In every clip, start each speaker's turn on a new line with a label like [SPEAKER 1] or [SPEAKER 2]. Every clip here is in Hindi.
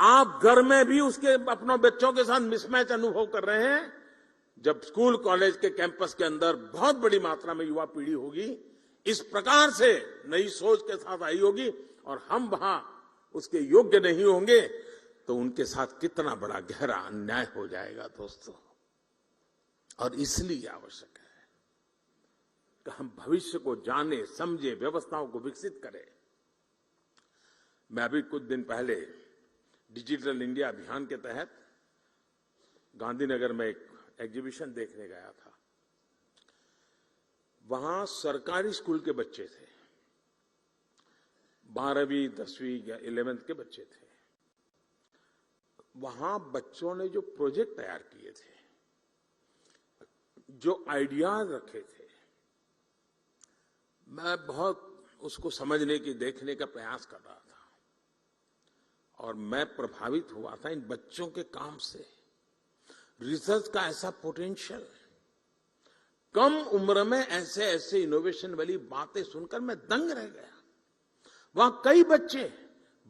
[SPEAKER 1] आप घर में भी उसके अपने बच्चों के साथ मिसमैच अनुभव कर रहे हैं। जब स्कूल कॉलेज के कैंपस के अंदर बहुत बड़ी मात्रा में युवा पीढ़ी होगी, इस प्रकार से नई सोच के साथ आई होगी और हम वहां उसके योग्य नहीं होंगे, तो उनके साथ कितना बड़ा गहरा अन्याय हो जाएगा दोस्तों। और इसलिए आवश्यक है कि हम भविष्य को जाने, समझे, व्यवस्थाओं को विकसित करें। मैं अभी कुछ दिन पहले डिजिटल इंडिया अभियान के तहत गांधीनगर में एक एग्जीबिशन देखने गया था। वहां सरकारी स्कूल के बच्चे थे, 12वीं 10वीं या 11th के बच्चे थे। वहां बच्चों ने जो प्रोजेक्ट तैयार किए थे, जो आइडियाज रखे थे, मैं बहुत उसको समझने की, देखने का प्रयास कर रहा था और मैं प्रभावित हुआ था इन बच्चों के काम से। रिसर्च का ऐसा पोटेंशियल, कम उम्र में ऐसे ऐसे इनोवेशन वाली बातें सुनकर मैं दंग रह गया। वहां कई बच्चे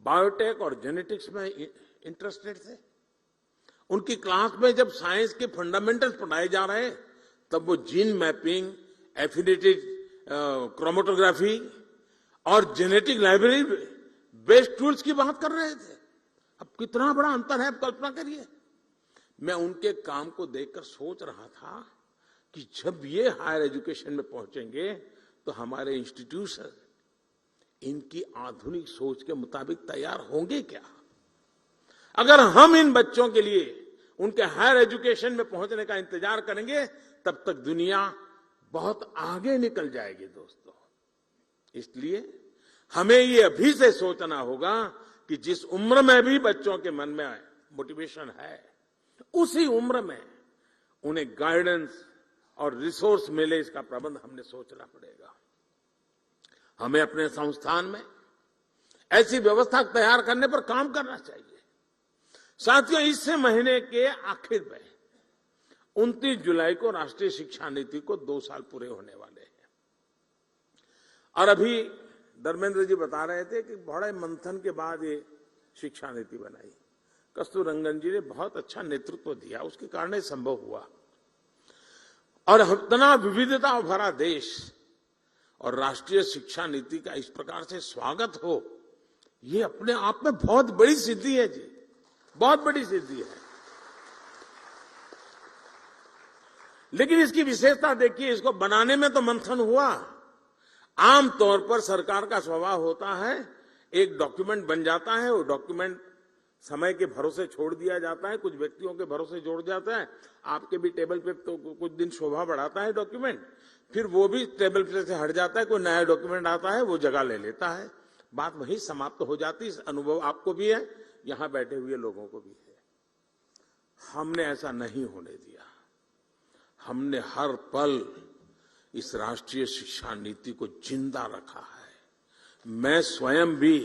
[SPEAKER 1] बायोटेक और जेनेटिक्स में इंटरेस्टेड थे। उनकी क्लास में जब साइंस के फंडामेंटल्स पढ़ाए जा रहे, तब वो जीन मैपिंग, एफिनिटी क्रोमेटोग्राफी और जेनेटिक लाइब्रेरी बेस्ड टूल्स की बात कर रहे थे। अब कितना बड़ा अंतर है, आप कल्पना करिए। मैं उनके काम को देखकर सोच रहा था कि जब ये हायर एजुकेशन में पहुंचेंगे तो हमारे इंस्टीट्यूशन इनकी आधुनिक सोच के मुताबिक तैयार होंगे क्या? अगर हम इन बच्चों के लिए उनके हायर एजुकेशन में पहुंचने का इंतजार करेंगे, तब तक दुनिया बहुत आगे निकल जाएगी दोस्तों। इसलिए हमें ये अभी से सोचना होगा कि जिस उम्र में भी बच्चों के मन में मोटिवेशन है, उसी उम्र में उन्हें गाइडेंस और रिसोर्स मिले, इसका प्रबंध हमने सोचना पड़ेगा। हमें अपने संस्थान में ऐसी व्यवस्था तैयार करने पर काम करना चाहिए। साथियों, इस महीने के आखिर में 29 जुलाई को राष्ट्रीय शिक्षा नीति को 2 साल पूरे होने वाले हैं। और अभी धर्मेंद्र जी बता रहे थे कि बड़े मंथन के बाद ये शिक्षा नीति बनाई। कस्तूररंगन जी ने बहुत अच्छा नेतृत्व दिया, उसके कारण संभव हुआ। और इतना विविधता भरा देश और राष्ट्रीय शिक्षा नीति का इस प्रकार से स्वागत हो, ये अपने आप में बहुत बड़ी सिद्धि है जी, बहुत बड़ी सिद्धि है। लेकिन इसकी विशेषता देखिए, इसको बनाने में तो मंथन हुआ। आमतौर पर सरकार का स्वभाव होता है, एक डॉक्यूमेंट बन जाता है, वो डॉक्यूमेंट समय के भरोसे छोड़ दिया जाता है, कुछ व्यक्तियों के भरोसे जोड़ जाता है। आपके भी टेबल पे तो कुछ दिन शोभा बढ़ाता है डॉक्यूमेंट, फिर वो भी टेबल पे से हट जाता है, कोई नया डॉक्यूमेंट आता है, वो जगह ले लेता है, बात वहीं समाप्त हो जाती है। अनुभव आपको भी है, यहां बैठे हुए लोगों को भी है। हमने ऐसा नहीं होने दिया। हमने हर पल इस राष्ट्रीय शिक्षा नीति को जिंदा रखा है। मैं स्वयं भी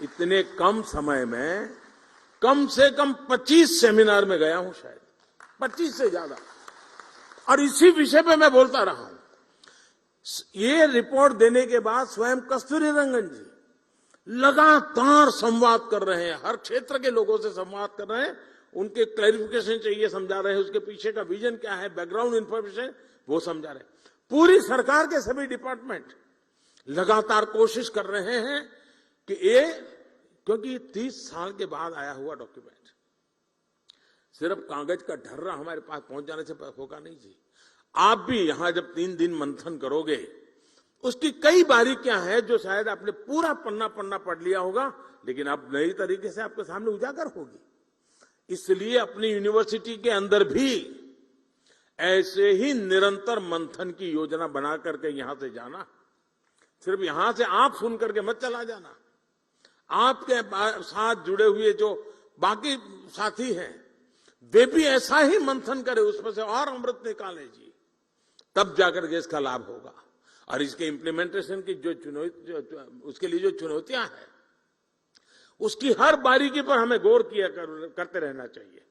[SPEAKER 1] इतने कम समय में कम से कम 25 सेमिनार में गया हूं, शायद 25 से ज्यादा, और इसी विषय पे मैं बोलता रहा हूं। ये रिपोर्ट देने के बाद स्वयं कस्तूरीरंगन जी लगातार संवाद कर रहे हैं, हर क्षेत्र के लोगों से संवाद कर रहे हैं, उनके क्लैरिफिकेशन चाहिए समझा रहे हैं, उसके पीछे का विजन क्या है, बैकग्राउंड इंफॉर्मेशन वो समझा रहे हैं। पूरी सरकार के सभी डिपार्टमेंट लगातार कोशिश कर रहे हैं कि ये, क्योंकि 30 साल के बाद आया हुआ डॉक्यूमेंट सिर्फ कागज का ढर्रा हमारे पास पहुंच जाने से होगा नहीं जी। आप भी यहां जब 3 दिन मंथन करोगे, उसकी कई बारीकियां हैं जो शायद आपने पूरा पन्ना पढ़ लिया होगा, लेकिन अब नई तरीके से आपके सामने उजागर होगी। इसलिए अपनी यूनिवर्सिटी के अंदर भी ऐसे ही निरंतर मंथन की योजना बना करके यहां से जाना, सिर्फ यहां से आप सुन करके मत चला जाना। आपके साथ जुड़े हुए जो बाकी साथी हैं, वे भी ऐसा ही मंथन करें, उसमें से और अमृत निकालें जी, तब जाकर के इसका लाभ होगा। और इसके इम्प्लीमेंटेशन की उसके लिए जो चुनौतियां हैं, उसकी हर बारीकी पर हमें गौर करते रहना चाहिए।